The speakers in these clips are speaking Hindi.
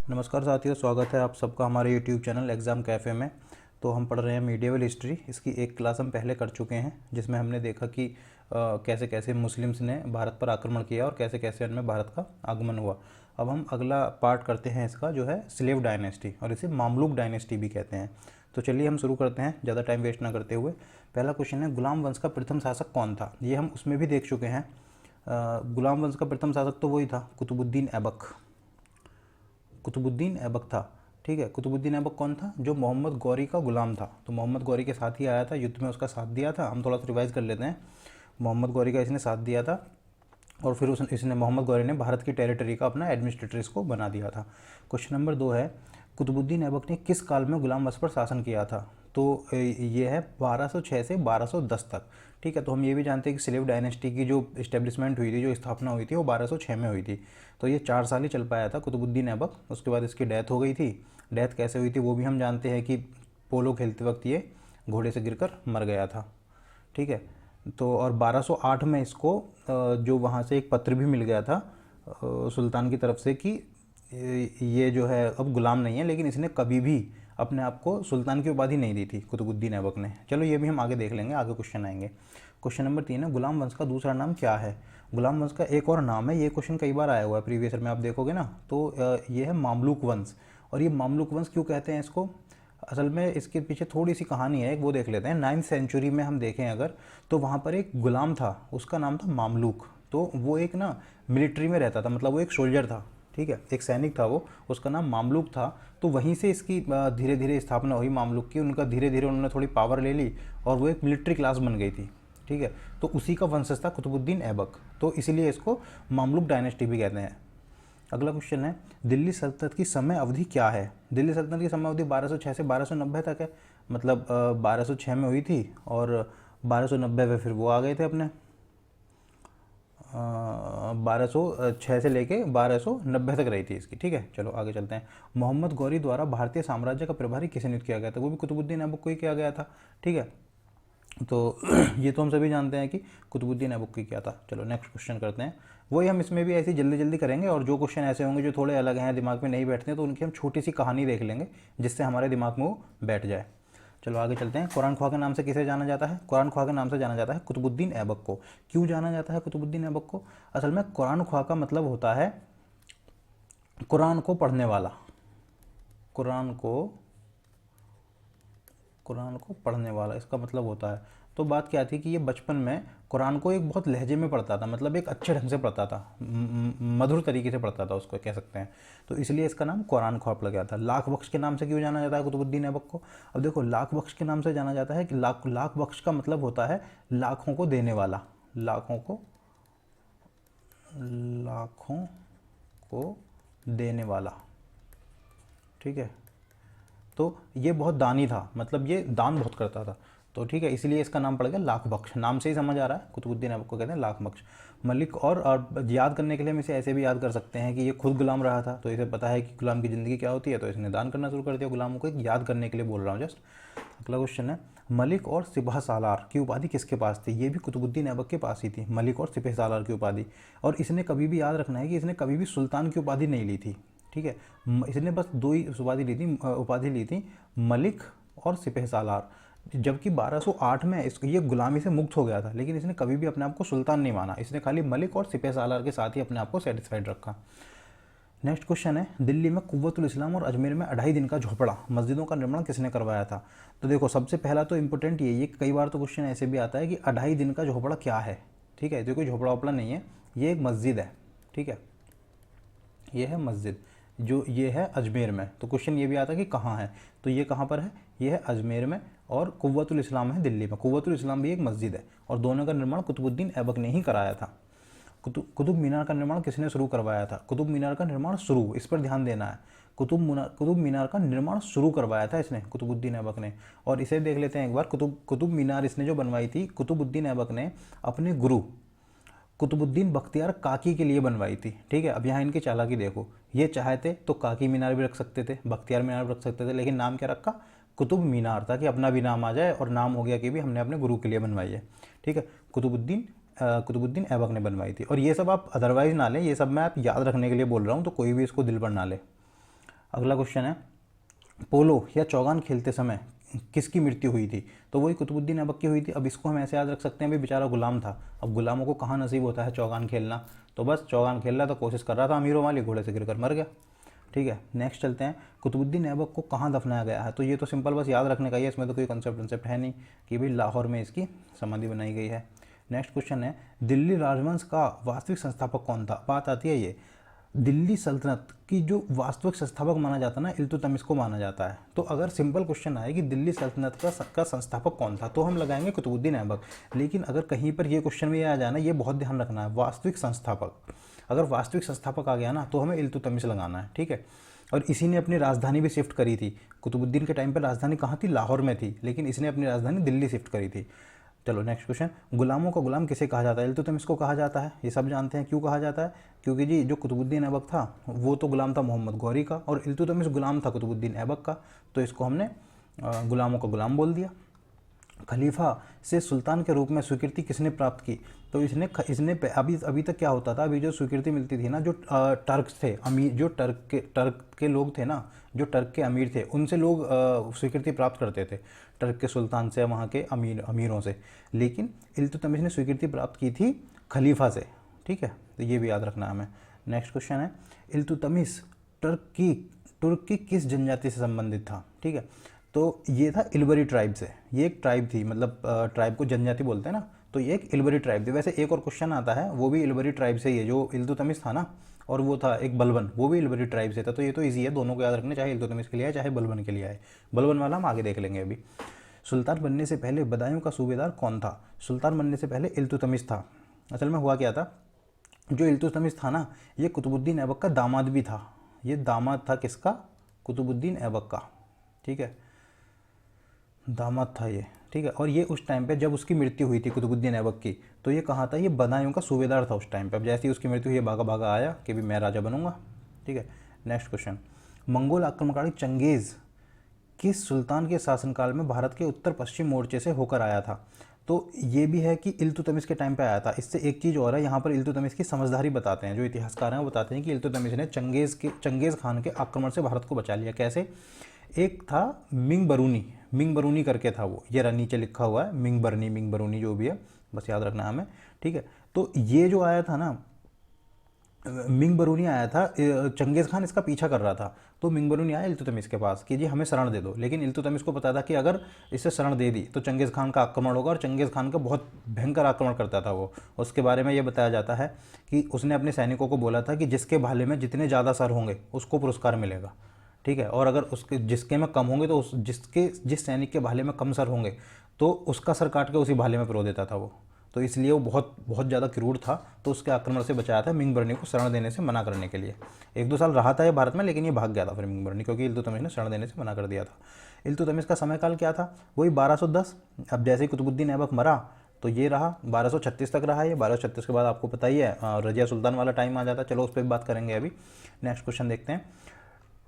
नमस्कार साथियों, स्वागत है आप सबका हमारे यूट्यूब चैनल एग्ज़ाम कैफ़े में। तो हम पढ़ रहे हैं मीडिएवल हिस्ट्री। इसकी एक क्लास हम पहले कर चुके हैं जिसमें हमने देखा कि कैसे कैसे मुस्लिम्स ने भारत पर आक्रमण किया और कैसे कैसे उनमें भारत का आगमन हुआ। अब हम अगला पार्ट करते हैं इसका, जो है स्लेव डायनेस्टी, और इसे मामलुक डायनेस्टी भी कहते हैं। तो चलिए हम शुरू करते हैं ज़्यादा टाइम वेस्ट ना करते हुए। पहला क्वेश्चन है, गुलाम वंश का प्रथम शासक कौन था? ये हम उसमें भी देख चुके हैं। गुलाम वंश का प्रथम शासक तो वही था, कुतुबुद्दीन ऐबक। कुतुबुद्दीन ऐबक था। ठीक है, कुतुबुद्दीन ऐबक कौन था? जो मोहम्मद गौरी का गुलाम था। तो मोहम्मद गौरी के साथ ही आया था, युद्ध में उसका साथ दिया था। हम थोड़ा सा रिवाइज कर लेते हैं। मोहम्मद गौरी का इसने साथ दिया था और फिर इसने मोहम्मद गौरी ने भारत की टेरिटरी का अपना एडमिनिस्ट्रेटर इसको बना दिया था। क्वेश्चन नंबर 2 है, कुतुबुद्दीन ऐबक ने किस काल में गुलाम वंश पर शासन किया था? तो ये है 1206 से 1210 तक। ठीक है, तो हम ये भी जानते हैं कि स्लेव डायनेस्टी की जो इस्टेब्लिशमेंट हुई थी, जो स्थापना हुई थी, वो 1206 में हुई थी। तो ये 4 साल ही चल पाया था कुतुबुद्दीन ऐबक। उसके बाद इसकी डेथ हो गई थी। डेथ कैसे हुई थी वो भी हम जानते हैं कि पोलो खेलते वक्त ये घोड़े से गिरकर मर गया था। ठीक है, तो और 1208 में इसको जो वहाँ से एक पत्र भी मिल गया था सुल्तान की तरफ से कि ये जो है अब गुलाम नहीं है, लेकिन इसने कभी भी अपने आप को सुल्तान की उपाधि नहीं दी थी कुतुबुद्दीन ऐबक ने। चलो ये भी हम आगे देख लेंगे, आगे क्वेश्चन आएंगे। क्वेश्चन नंबर 3 है, गुलाम वंश का दूसरा नाम क्या है? गुलाम वंश का एक और नाम है, ये क्वेश्चन कई बार आया हुआ है प्रीवियस ईयर में, आप देखोगे ना। तो ये है मामलुक वंश। और ये मामलुक वंश क्यों कहते हैं इसको? असल में इसके पीछे थोड़ी सी कहानी है, एक वो देख लेते हैं। 9th सेंचुरी में हम देखें अगर, तो वहाँ पर एक गुलाम था, उसका नाम था मामलुक। तो वो एक ना मिलिट्री में रहता था, मतलब वो एक सोल्जर था। ठीक है, एक सैनिक था वो, उसका नाम मामलुक था। तो वहीं से इसकी धीरे धीरे स्थापना हुई मामलुक की। उनका धीरे धीरे उन्होंने थोड़ी पावर ले ली और वो एक मिलिट्री क्लास बन गई थी। ठीक है, तो उसी का वंशज था कुतुबुद्दीन ऐबक, तो इसीलिए इसको मामलुक डायनेस्टी भी कहते हैं। अगला क्वेश्चन है, दिल्ली सल्तनत की समय अवधि क्या है? दिल्ली सल्तनत की समय अवधि 1206 से 1290 तक है। मतलब 1206 में हुई थी और 1290 में फिर वो आ गए थे अपने। 1206 से लेके 1290 तक रही थी इसकी। ठीक है, चलो आगे चलते हैं। मोहम्मद गौरी द्वारा भारतीय साम्राज्य का प्रभारी किसे नियुक्त किया गया था? वो भी कुतुबुद्दीन ऐबक को ही किया गया था। ठीक है, तो ये तो हम सभी जानते हैं कि कुतुबुद्दीन ऐबक की क्या था। चलो नेक्स्ट क्वेश्चन करते हैं। वही हम इसमें भी ऐसे जल्दी जल्दी करेंगे, और जो क्वेश्चन ऐसे होंगे जो थोड़े अलग हैं, दिमाग में नहीं बैठते हैं, तो उनकी हम छोटी सी कहानी देख लेंगे जिससे हमारे दिमाग में वो बैठ जाए। चलो आगे चलते हैं। कुरान ख्वाह के नाम से किसे जाना जाता है? कुरान ख्वाह के नाम से जाना जाता है कुतुबुद्दीन ऐबक को। क्यों जाना जाता है कुतुबुद्दीन ऐबक को? असल में कुरान ख्वाह का मतलब होता है कुरान को पढ़ने वाला। कुरान को पढ़ने वाला इसका मतलब होता है। तो बात क्या थी कि ये बचपन में कुरान को एक बहुत लहजे में पढ़ता था, मतलब एक अच्छे ढंग से पढ़ता था, मधुर तरीके से पढ़ता था, उसको कह सकते हैं। तो इसलिए इसका नाम कुरान ख्वाह पड़ गया था। लाख बख्श के नाम से क्यों जाना जाता है कुतुबुद्दीन ऐबक को? अब देखो, लाख बख्श के नाम से जाना जाता है कि लाख बख्श का मतलब होता है लाखों को देने वाला। लाखों को देने वाला। ठीक है, तो ये बहुत दानी था, मतलब ये दान बहुत करता था। तो ठीक है, इसलिए इसका नाम पड़ गया लाख बख्श। नाम से ही समझ आ रहा है, कुतुबुद्दीन ऐबक को कहते हैं लाख बख्श। मलिक, और याद करने के लिए हम इसे ऐसे भी याद कर सकते हैं कि ये खुद गुलाम रहा था, तो इसे पता है कि गुलाम की ज़िंदगी क्या होती है, तो इसने दान करना शुरू कर दिया गुलामों को। एक याद करने के लिए बोल रहा हूँ जस्ट। अगला क्वेश्चन है, मलिक और सिपह सालार की उपाधि किसके पास थी? ये भी कुतुबुद्दीन ऐबक के पास ही थी, मलिक और सिपह सालार की उपाधि। और इसने कभी भी याद रखना है कि इसने कभी भी सुल्तान की उपाधि नहीं ली थी। ठीक है, इसने बस 2 ही उपाधि ली थी, मलिक और सिपह सालार। जबकि 1208 में ये गुलामी से मुक्त हो गया था, लेकिन इसने कभी भी अपने आप को सुल्तान नहीं माना। इसने खाली मलिक और सिपह सालार के साथ ही अपने आप को सेटिस्फाइड रखा। नेक्स्ट क्वेश्चन है, दिल्ली में कुव्वतुल इस्लाम और अजमेर में 2.5 दिन का झोपड़ा मस्जिदों का निर्माण किसने करवाया था? तो देखो, सबसे पहला तो इंपॉर्टेंट यही है कि कई बार तो क्वेश्चन ऐसे भी आता है कि 2.5 दिन का झोपड़ा क्या है। ठीक है, तो कोई झोपड़ा वोपड़ा नहीं है, ये एक मस्जिद है। ठीक है, ये है मस्जिद, जो ये है अजमेर में। तो क्वेश्चन ये भी आता है कि कहाँ है, तो ये कहाँ पर है? ये है अजमेर में, और कुव्वतुल इस्लाम है दिल्ली में। कुव्वतुल इस्लाम भी एक मस्जिद है, और दोनों का निर्माण कुतुबुद्दीन ऐबक ने ही कराया था। कुतुब मीनार का निर्माण किसने शुरू करवाया था? कुतुब मीनार का निर्माण शुरू, इस पर ध्यान देना है। कुतुब मीनार का निर्माण शुरू करवाया था इसने, कुतुबुद्दीन ऐबक ने। और इसे देख लेते हैं एक बार। कुतुब मीनार इसने जो बनवाई थी, कुतुबुद्दीन ऐबक ने अपने गुरु कुतुबुद्दीन बख्तियार काकी के लिए बनवाई थी। ठीक है, अब यहाँ इनकी चालाकी देखो, ये चाहते तो काकी मीनार भी रख सकते थे, बख्तियार मीनार भी रख सकते थे, लेकिन नाम क्या रखा? कुतुब मीनार, ताकि अपना भी नाम आ जाए और नाम हो गया कि भी हमने अपने गुरु के लिए बनवाई है। ठीक है, कुतुबुद्दीन ऐबक ने बनवाई थी। और ये सब आप अदरवाइज ना लें, ये सब मैं आप याद रखने के लिए बोल रहा हूँ, तो कोई भी इसको दिल पर ना ले। अगला क्वेश्चन है, पोलो या चौगान खेलते समय किसकी मृत्यु हुई थी? तो वही कुतुबुद्दीन ऐबक की हुई थी। अब इसको हम ऐसे याद रख सकते हैं, भाई बेचारा गुलाम था, अब गुलामों को कहाँ नसीब होता है चौगान खेलना, तो बस चौगान खेल रहा था, कोशिश कर रहा था अमीरों वाली, घोड़े से गिरकर मर गया। ठीक है, नेक्स्ट चलते हैं, कुतुबुद्दीन ऐबक को कहाँ दफनाया गया है? तो ये तो सिंपल बस याद रखने का ही है, इसमें तो कोई कंसेप्ट है नहीं कि भाई लाहौर में इसकी समाधि बनाई गई है। नेक्स्ट क्वेश्चन है, दिल्ली राजवंश का वास्तविक संस्थापक कौन था? बात आती है ये, दिल्ली सल्तनत की जो वास्तविक संस्थापक माना जाता है ना, इल्तुतमिश को माना जाता है। तो अगर सिंपल क्वेश्चन आए कि दिल्ली सल्तनत का संस्थापक कौन था, तो हम लगाएंगे कुतुबुद्दीन ऐबक। लेकिन अगर कहीं पर ये क्वेश्चन में ये आ जाना, ये बहुत ध्यान रखना है, वास्तविक संस्थापक, अगर वास्तविक संस्थापक आ गया ना तो हमें इल्तुतमिश लगाना है। ठीक है, और इसी ने अपनी राजधानी भी शिफ्ट करी थी। कुतुबुद्दीन के टाइम पर राजधानी कहाँ थी? लाहौर में थी, लेकिन इसने अपनी राजधानी दिल्ली शिफ्ट करी थी। चलो नेक्स्ट क्वेश्चन, गुलामों का गुलाम किसे कहा जाता है? इल्तुतमिश को कहा जाता है, ये सब जानते हैं। क्यों कहा जाता है? क्योंकि जी जो कुतुबुद्दीन ऐबक था वो तो गुलाम था मोहम्मद गौरी का, और इल्तुतमिश गुलाम था कुतुबुद्दीन ऐबक का, तो इसको हमने गुलामों का गुलाम बोल दिया। खलीफा से सुल्तान के रूप में स्वीकृति किसने प्राप्त की? तो इसने अभी तक क्या होता था, अभी जो स्वीकृति मिलती थी ना, जो टर्क्स थे, अमीर, जो टर्क के लोग थे ना, जो टर्क के अमीर थे, उनसे लोग स्वीकृति प्राप्त करते थे, टर्क के सुल्तान से, वहाँ के अमीरों से। लेकिन इल्तुतमिश ने स्वीकृति प्राप्त की थी खलीफा से। ठीक है, तो ये भी याद रखना है हमें। नेक्स्ट क्वेश्चन है, इल्तुतमिश तुर्क की किस जनजाति से संबंधित था? ठीक है, तो ये था इल्बरी ट्राइब से, ये एक ट्राइब थी, मतलब ट्राइब को जनजाति बोलते हैं ना, तो ये एक इल्बरी ट्राइब थी। वैसे एक और क्वेश्चन आता है, वो भी इल्बरी ट्राइब से ही है, जो इल्तुतमिश था ना, और वो था एक बलबन, वो भी इल्बरी ट्राइब से था। तो ये तो ईजी है, दोनों को याद रखने, चाहे इल्तुतमिश के लिए आए चाहे बलबन के लिए आए। बलबन वाला हम आगे देख लेंगे अभी। सुल्तान बनने से पहले बदायूं का सूबेदार कौन था? सुल्तान बनने से पहले इल्तुतमिश था। असल में हुआ क्या था, जो इल्तुतमिश था ना, ये कुतुबुद्दीन ऐबक का दामाद भी था। ये दामाद था किसका? कुतुबुद्दीन ऐबक का। ठीक है, दामाद था ये। ठीक है, और ये उस टाइम पे जब उसकी मृत्यु हुई थी कुतुबुद्दीन ऐबक की, तो ये कहाँ था? ये बदायूं का सूबेदार था उस टाइम पे। अब जैसे ही उसकी मृत्यु हुई, भागा भागा आया कि भी मैं राजा बनूंगा। ठीक है, नेक्स्ट क्वेश्चन, मंगोल आक्रमणकारी चंगेज़ किस सुल्तान के शासनकाल में भारत के उत्तर पश्चिम मोर्चे से होकर आया था? तो ये भी है कि इल्तुतमिश के टाइम पे आया था। इससे एक चीज़ और है, यहाँ पर इल्तुतमिश की समझदारी बताते हैं, जो इतिहासकार हैं वो बताते हैं कि इल्तुतमिश ने चंगेज़ खान के आक्रमण से भारत को बचा लिया। कैसे? एक था मिंग बरूनी करके था वो, ये रहा नीचे लिखा हुआ है, मिंग बरूनी जो भी है, बस याद रखना है हमें। ठीक है, तो ये जो आया था ना, मिंग बरूनी आया था, चंगेज़ खान इसका पीछा कर रहा था, तो मिंग बरूनी आया इल्तुतमिश के पास कि जी हमें शरण दे दो। लेकिन इल्तुतमिश को पता था कि अगर इसे शरण दे दी तो चंगेज़ खान का आक्रमण होगा, और चंगेज़ खान का बहुत भयंकर आक्रमण करता था वो। उसके बारे में ये बताया जाता है कि उसने अपने सैनिकों को बोला था कि जिसके भाले में जितने ज़्यादा सर होंगे उसको पुरस्कार मिलेगा। ठीक है, और अगर उसके जिसके में कम होंगे तो जिस सैनिक के भाले में कम सर होंगे तो उसका सर काट के उसी भाले में पिरो देता था वो। तो इसलिए वो बहुत ज़्यादा क्रूर था, तो उसके आक्रमण से बचाया था मिंग बरनी को शरण देने से मना करने के लिए। 1-2 साल रहा था ये भारत में, लेकिन ये भाग गया था फिर मिंग बरनी, क्योंकि इल्तुतमिश ने शरण देने से मना कर दिया था। इल्तुतमिश का समय काल क्या था? वही 1210। अब जैसे ही कुतुबुद्दीन ऐबक मरा तो ये रहा 1236 तक रहा। ये 1236 के बाद आपको पता ही है रजिया सुल्तान वाला टाइम आ जाता है। चलो उस पर भी बात करेंगे अभी। नेक्स्ट क्वेश्चन देखते हैं,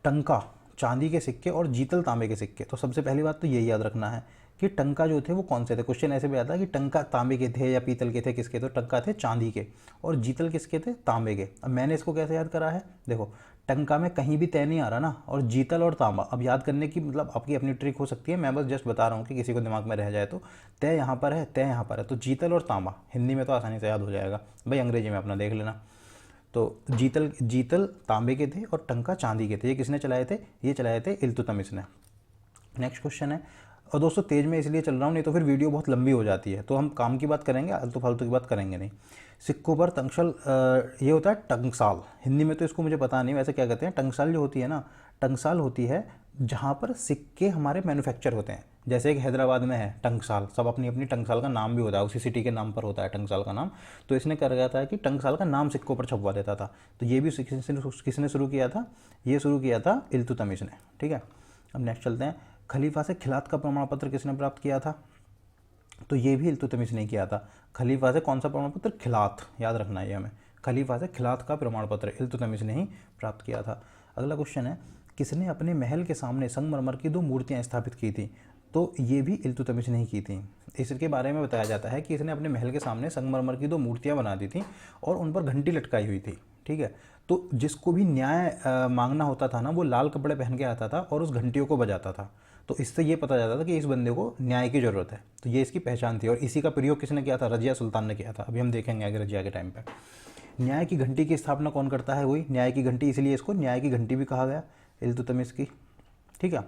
टंका चांदी के सिक्के और जीतल तांबे के सिक्के। तो सबसे पहली बात तो यही याद रखना है कि टंका जो थे वो कौन से थे। क्वेश्चन ऐसे भी आता है कि टंका तांबे के थे या पीतल के थे, किसके? तो टंका थे चांदी के, और जीतल किसके थे? तांबे के। अब मैंने इसको कैसे याद करा है, देखो टंका में कहीं भी तय नहीं आ रहा ना, और जीतल और तांबा, अब याद करने की मतलब आपकी अपनी ट्रिक हो सकती है, मैं बस जस्ट बता रहा हूँ कि किसी को दिमाग में रह जाए तो। तय यहाँ पर है, तय यहाँ पर है, तो जीतल और तांबा हिंदी में तो आसानी से याद हो जाएगा, भाई अंग्रेजी में अपना देख लेना। तो जीतल तांबे के थे और टंका चांदी के थे। ये किसने चलाए थे? ये चलाए थे इल्तुतमिश ने। नेक्स्ट क्वेश्चन है, और दोस्तों तेज में इसलिए चल रहा हूँ, नहीं तो फिर वीडियो बहुत लंबी हो जाती है, तो हम काम की बात करेंगे, आलतू फालतू की बात करेंगे नहीं। सिक्कों पर तंगसाल, ये होता है टंकसाल, हिंदी में तो इसको मुझे पता नहीं वैसे क्या कहते हैं। टंकसाल जो होती है ना, टंकसाल होती है जहाँ पर सिक्के हमारे मैन्युफैक्चर होते हैं। जैसे एक हैदराबाद में है टंकसाल, सब अपनी अपनी टंकसाल का नाम भी होता है, उसी सिटी के नाम पर होता है टंकसाल का नाम। तो इसने कर गया था कि टंकसाल का नाम सिक्कों पर छपवा देता था। तो ये भी किसने शुरू किया था? ये शुरू किया था इल्तुतमिश ने। ठीक है, अब नेक्स्ट चलते हैं, खलीफा से खिलात का प्रमाण पत्र किसने प्राप्त किया था? तो ये भी इल्तुतमिश ने किया था। खलीफा से कौन सा प्रमाण पत्र? खिलात, याद रखना है हमें, खलीफा से खिलात का प्रमाण पत्र इल्तुतमिश ने ही प्राप्त किया था। अगला क्वेश्चन है, किसने अपने महल के सामने संगमरमर की 2 मूर्तियां स्थापित की थी? तो ये भी इल्तुतमिश ने ही की थी। इसके बारे में बताया जाता है कि इसने अपने महल के सामने संगमरमर की 2 मूर्तियां बना दी थी और उन पर घंटी लटकाई हुई थी। ठीक है। तो जिसको भी न्याय मांगना होता था ना, वो लाल कपड़े पहन के आता था और उस घंटियों को बजाता था। तो इससे ये पता जाता था कि इस बंदे को न्याय की ज़रूरत है। तो ये इसकी पहचान थी, और इसी का प्रयोग किसने किया था? रजिया सुल्तान ने किया था। अभी हम देखेंगे आगे रजिया के टाइम पे। न्याय की घंटी की स्थापना कौन करता है? वही न्याय की घंटी, इसलिए इसको न्याय की घंटी भी कहा गया, इल्तुतमिश की। ठीक है,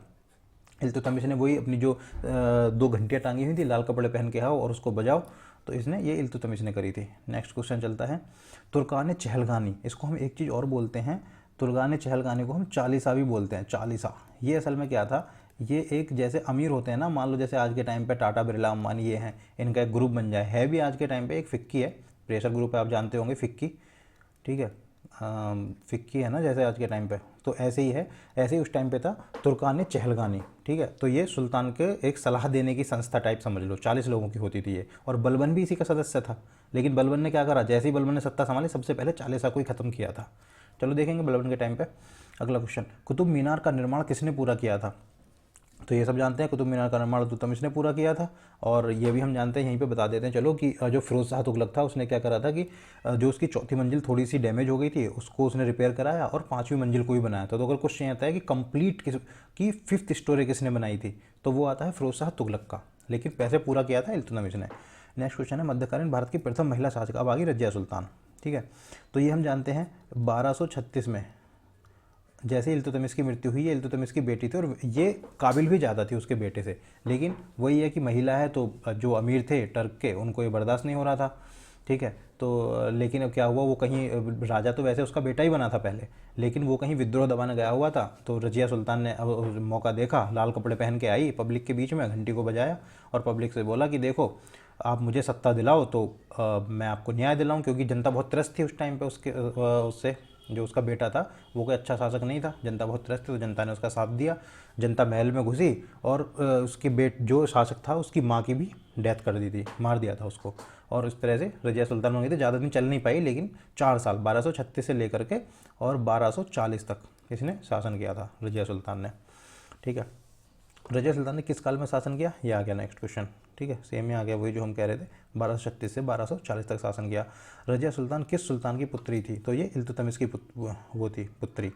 इल्तुतमिश ने वही अपनी जो 2 घंटियाँ टांगी हुई थी, लाल कपड़े पहन के आओ और उसको बजाओ, तो इसने ये इल्तुतमिश ने करी थी। नेक्स्ट क्वेश्चन चलता है, तुर्कान चहलगानी, इसको हम एक चीज़ और बोलते हैं, तुर्कान चहलगानी को हम चालीसा भी बोलते हैं। चालीसा ये असल में क्या था? ये एक जैसे अमीर होते हैं ना, मान लो जैसे आज के टाइम पे टाटा बिरला अंबानी ये हैं, इनका एक ग्रुप बन जाए, है भी आज के टाइम पे एक फिक्की है, प्रेशर ग्रुप है, आप जानते होंगे फिक्की। ठीक है, फिक्की है ना जैसे आज के टाइम पे, तो ऐसे ही है, ऐसे ही उस टाइम पे था तुर्कान चहलगानी। ठीक है, तो ये सुल्तान के एक सलाह देने की संस्था टाइप समझ लो, 40 लोगों की होती थी ये, और बलबन भी इसी का सदस्य था। लेकिन बलबन ने क्या करा? जैसे ही बलबन ने सत्ता संभाली, सबसे पहले चालीसा को ही खत्म किया था। चलो देखेंगे बलबन के टाइम पे। अगला क्वेश्चन, कुतुब मीनार का निर्माण किसने पूरा किया था? तो ये सब जानते हैं, कुतुब मीनार का निर्माण इल्तुतमिश ने पूरा किया था। और ये भी हम जानते हैं, यहीं पे बता देते हैं चलो, कि जो फिरोज शाह तुगलक था, उसने क्या करा था कि जो उसकी चौथी मंजिल थोड़ी सी डैमेज हो गई थी, उसको उसने रिपेयर कराया और 5वीं मंजिल को ही बनाया था। तो अगर क्वेश्चन आता है कि कंप्लीट की 5th स्टोरी किसने बनाई थी, तो वो आता है फिरोज शाह तुगलक का, लेकिन पैसे पूरा किया था इल्तुतमिश ने। नेक्स्ट क्वेश्चन है, मध्यकालीन भारत की प्रथम महिला शासक, अब आ गई रजिया सुल्तान। ठीक है, तो ये हम जानते हैं 1236 में जैसे इल्तुतमिश की मृत्यु हुई, ये इल्तुतमिश की बेटी थी, और ये काबिल भी ज़्यादा थी उसके बेटे से, लेकिन वही है कि महिला है, तो जो अमीर थे टर्क के, उनको ये बर्दाश्त नहीं हो रहा था। ठीक है, तो लेकिन अब क्या हुआ, वो कहीं राजा तो वैसे उसका बेटा ही बना था पहले, लेकिन वो कहीं विद्रोह दबाने गया हुआ था। तो रजिया सुल्तान ने अब मौका देखा, लाल कपड़े पहन के आई पब्लिक के बीच में, घंटी को बजाया और पब्लिक से बोला कि देखो, आप मुझे सत्ता दिलाओ तो मैं आपको न्याय दिलाऊं, क्योंकि जनता बहुत त्रस्त थी उस टाइम पे उसके उससे, जो उसका बेटा था वो कोई अच्छा शासक नहीं था, जनता बहुत त्रस्त थी, तो जनता ने उसका साथ दिया। जनता महल में घुसी और उसके जो शासक था उसकी माँ की भी डेथ कर दी थी, मार दिया था उसको। और इस तरह से रजिया सुल्तान बन गई थी। ज़्यादा दिन चल नहीं पाई, लेकिन 4 साल 1236 से लेकर के और 1240 तक इसने शासन किया था रजिया सुल्तान ने। ठीक है, रजिया सुल्तान ने किस काल में शासन किया? ये आ गया नेक्स्ट क्वेश्चन। ठीक है, सेम ही आ गया वही जो हम कह रहे थे, 1236 से 1240 तक शासन किया। रजिया सुल्तान किस सुल्तान की पुत्री थी? तो ये इल्तुतमिश की वो थी पुत्री।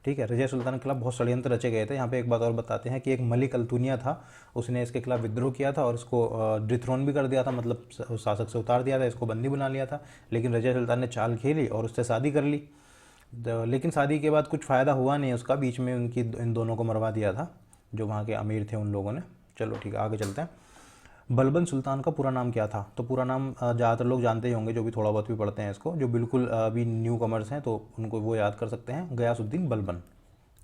ठीक है, रजिया सुल्तान के खिलाफ बहुत षड्यंत्र रचे गए थे। यहाँ पे एक बात और बताते हैं कि एक मलिक अल्तुनिया था, उसने इसके खिलाफ विद्रोह किया था और इसको डिथ्रोन भी कर दिया था, मतलब शासक से उतार दिया था, इसको बंदी बना लिया था। लेकिन रजिया सुल्तान ने चाल खेली और उससे शादी कर ली। लेकिन शादी के बाद कुछ फ़ायदा हुआ नहीं उसका, बीच में उनकी इन दोनों को मरवा दिया था, जो वहाँ के अमीर थे उन लोगों ने। चलो ठीक है, आगे चलते हैं। बलबन सुल्तान का पूरा नाम क्या था? तो पूरा नाम ज़्यादातर लोग जानते ही होंगे, जो भी थोड़ा बहुत भी पढ़ते हैं इसको, जो बिल्कुल अभी न्यू कमर्स हैं तो उनको वो याद कर सकते हैं। गयासुद्दीन बलबन,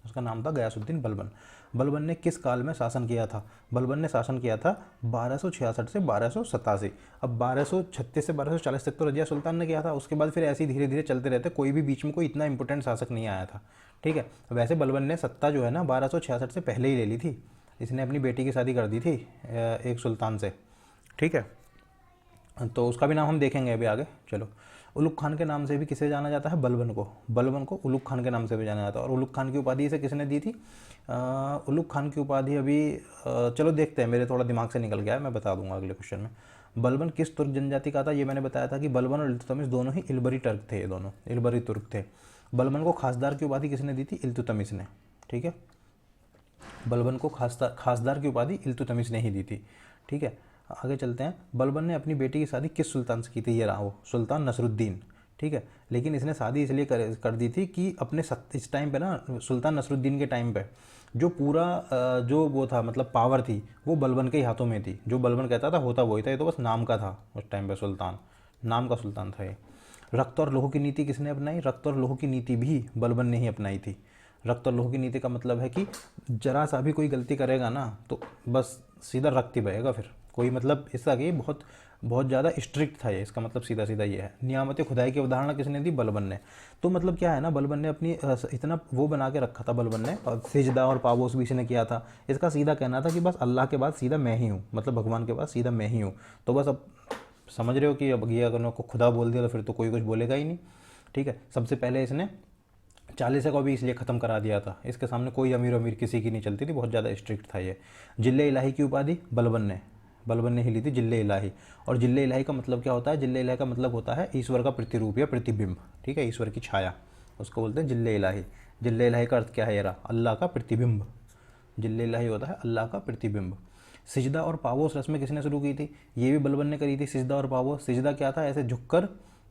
उसका नाम था गयासुद्दीन बलबन। बलबन ने किस काल में शासन किया था? बलबन ने शासन किया था 1266 से 1287। अब 1236 से 1240 तक तो रजिया सुल्तान ने किया था, उसके बाद फिर ऐसे ही धीरे धीरे चलते रहते, कोई भी बीच में कोई इतना इंपॉर्टेंट शासक नहीं आया था। ठीक है, वैसे बलबन ने सत्ता जो है ना 1266 से पहले ही ले ली थी, इसने अपनी बेटी की शादी कर दी थी एक सुल्तान से। ठीक है, तो उसका भी नाम हम देखेंगे अभी आगे। चलो, उलुग खान के नाम से भी किसे जाना जाता है? बलबन को। बलबन को उलुग खान के नाम से भी जाना जाता है। और उलुग खान की उपाधि इसे किसने दी थी? उलुग खान की उपाधि अभी चलो देखते हैं, मेरे थोड़ा दिमाग से निकल गया है, मैं बता दूंगा अगले क्वेश्चन में। बलबन किस तुर्क जनजाति का था? ये मैंने बताया था कि बलबन और इल्तुतमिश दोनों ही इलबरी टर्क थे, ये दोनों इलबरी तुर्क थे। बलबन को खासदार की उपाधि किसने दी थी? इल्तुतमिश ने। ठीक है, बलबन को खासदार की उपाधि इल्तुतमिश ने ही दी थी। ठीक है, आगे चलते हैं। बलबन ने अपनी बेटी की शादी किस सुल्तान से की थी? ये रहा वो सुल्तान नसरुद्दीन। ठीक है, लेकिन इसने शादी इसलिए कर दी थी कि अपने इस टाइम पे ना, सुल्तान नसरुद्दीन के टाइम पे जो पूरा जो वो था, मतलब पावर थी, वो बलबन के ही हाथों में थी। जो बलबन कहता था होता वही था, ये तो बस नाम का था उस टाइम पे, सुल्तान नाम का सुल्तान था ये। रक्त और लोह की नीति किसने अपनाई? रक्त और लोह की नीति भी बलबन ने ही अपनाई थी। रक्त और लोह की नीति का मतलब है कि जरा सा भी कोई गलती करेगा ना, तो बस सीधा रक्त ही बहेगा फिर, कोई मतलब इसका कि बहुत बहुत ज़्यादा स्ट्रिक्ट था ये, इसका मतलब सीधा सीधा ये है। नियामत खुदाई की अवधारणा किसने दी? बलबन ने। तो मतलब क्या है ना, बलबन ने अपनी इतना वो बना के रखा था बलबन ने, और सिजदा और पाबोस भी इसने किया था। इसका सीधा कहना था कि बस अल्लाह के बाद सीधा मैं ही हूँ, मतलब भगवान के बाद सीधा मैं ही हूँ। तो बस अब समझ रहे हो कि अब ये अगर को खुदा बोल दिया तो फिर तो कोई कुछ बोलेगा ही नहीं। ठीक है, सबसे पहले इसने चालीसा को भी इसलिए ख़त्म करा दिया था, इसके सामने कोई अमीर अमीर किसी की नहीं चलती थी, बहुत ज़्यादा स्ट्रिक्ट था ये। जिले इलाही की उपाधि बलबन ने, बलबन ने ही ली थी जिल्ले इलाही। और जिल्ले इलाही का मतलब क्या होता है? जिल्ले इलाही का मतलब होता है ईश्वर का प्रतिरूप या प्रतिबिंब, ठीक है, ईश्वर की छाया, उसको बोलते हैं जिल्ले इलाही। जिल्ले इलाही का अर्थ क्या है? यारा अल्लाह का प्रतिबिंब। जिल्ले इलाही होता है अल्लाह का प्रतिबिंब। सिजदा और पावोस रस्में किसने शुरू की थी? ये भी बलबन ने करी थी, सिजदा और पावोस। सिजदा क्या था? ऐसे झुककर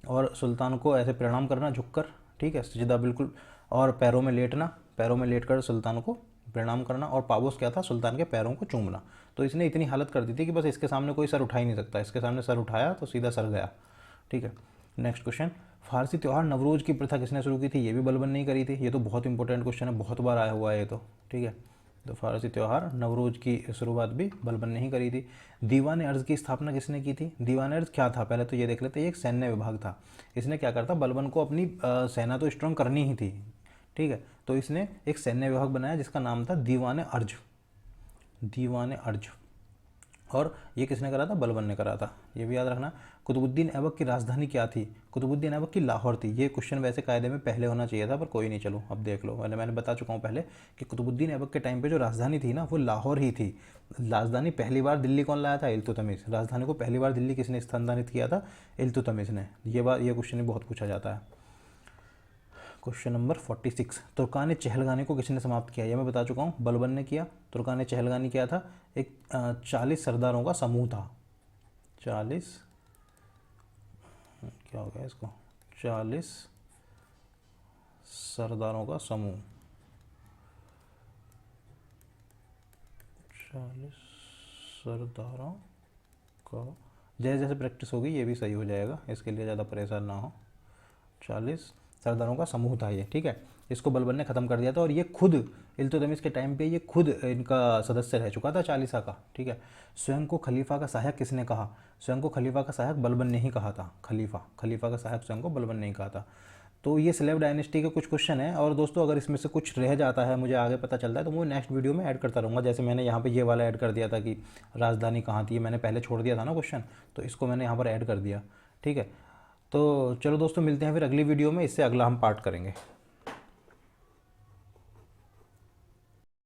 और सुल्तान को ऐसे प्रणाम करना झुककर, ठीक है, सिजदा बिल्कुल। और पैरों में लेटना, पैरों में लेटकर सुल्तान को प्रणाम करना। और पावोस क्या था? सुल्तान के पैरों को चूमना। तो इसने इतनी हालत कर दी थी कि बस इसके सामने कोई सर उठा ही नहीं सकता, इसके सामने सर उठाया तो सीधा सर गया, ठीक है। नेक्स्ट क्वेश्चन, फारसी त्यौहार नवरोज़ की प्रथा किसने शुरू की थी? ये भी बलबन ने ही करी थी। ये तो बहुत इंपॉर्टेंट क्वेश्चन है, बहुत बार आया हुआ है ये तो, ठीक है। तो फारसी त्यौहार नवरोज़ की शुरुआत भी बलबन ने ही करी थी। दीवान अर्ज़ की स्थापना किसने की थी? दीवान अर्ज़ क्या था? पहले तो ये देख लेते हैं, ये एक सैन्य विभाग था। इसने क्या करता? बलबन को अपनी सेना तो स्ट्रांग करनी ही थी, ठीक है, तो इसने एक सैन्य विभाग बनाया जिसका नाम था दीवान अर्ज। दीवान अर्ज। और ये किसने करा था? बलबन ने करा था, ये भी याद रखना। कुतुबुद्दीन ऐबक की राजधानी क्या थी? कुतुबुद्दीन ऐबक की लाहौर थी। ये क्वेश्चन वैसे कायदे में पहले होना चाहिए था, पर कोई नहीं, चलो अब देख लो। मैंने बता चुका हूँ पहले कि कुतुबुद्दीन ऐबक के टाइम पे जो राजधानी थी ना, वो लाहौर ही थी। राजधानी पहली बार दिल्ली कौन लाया था? इल्तुतमिश। राजधानी को पहली बार दिल्ली किसने स्थानांतरित किया था? इल्तुतमिश ने। ये क्वेश्चन भी बहुत पूछा जाता है। क्वेश्चन नंबर 46, तुर्कान चहलगानी को किसने समाप्त किया? ये मैं बता चुका हूँ, बलबन ने किया। तुर्कान चहलगानी क्या था? एक 40 सरदारों का समूह था। 40, क्या हो गया इसको? 40 सरदारों का समूह। 40 सरदारों का, जैसे जैसे प्रैक्टिस होगी ये भी सही हो जाएगा, इसके लिए ज़्यादा परेशान ना हो। 40 सरदारों का समूह था ये, ठीक है। इसको बलबन ने ख़त्म कर दिया था और ये खुद इल्तुतमिश के टाइम पे ये खुद इनका सदस्य रह चुका था 40 का, ठीक है। स्वयं को खलीफा का सहायक किसने कहा? स्वयं को खलीफा का सहायक बलबन ने ही कहा था। खलीफा का सहायक स्वयं को बलबन ने ही कहा था। तो ये स्लेव डायनेस्टी के कुछ क्वेश्चन है। और दोस्तों अगर इसमें से कुछ रह जाता है, मुझे आगे पता चलता है, तो मैं नेक्स्ट वीडियो में ऐड करता रहूँगा। जैसे मैंने यहाँ पे ये वाला ऐड कर दिया था कि राजधानी कहाँ थी, मैंने पहले छोड़ दिया था ना क्वेश्चन, तो इसको मैंने यहाँ पर ऐड कर दिया, ठीक है। तो चलो दोस्तों, मिलते हैं फिर अगली वीडियो में, इससे अगला हम पार्ट करेंगे।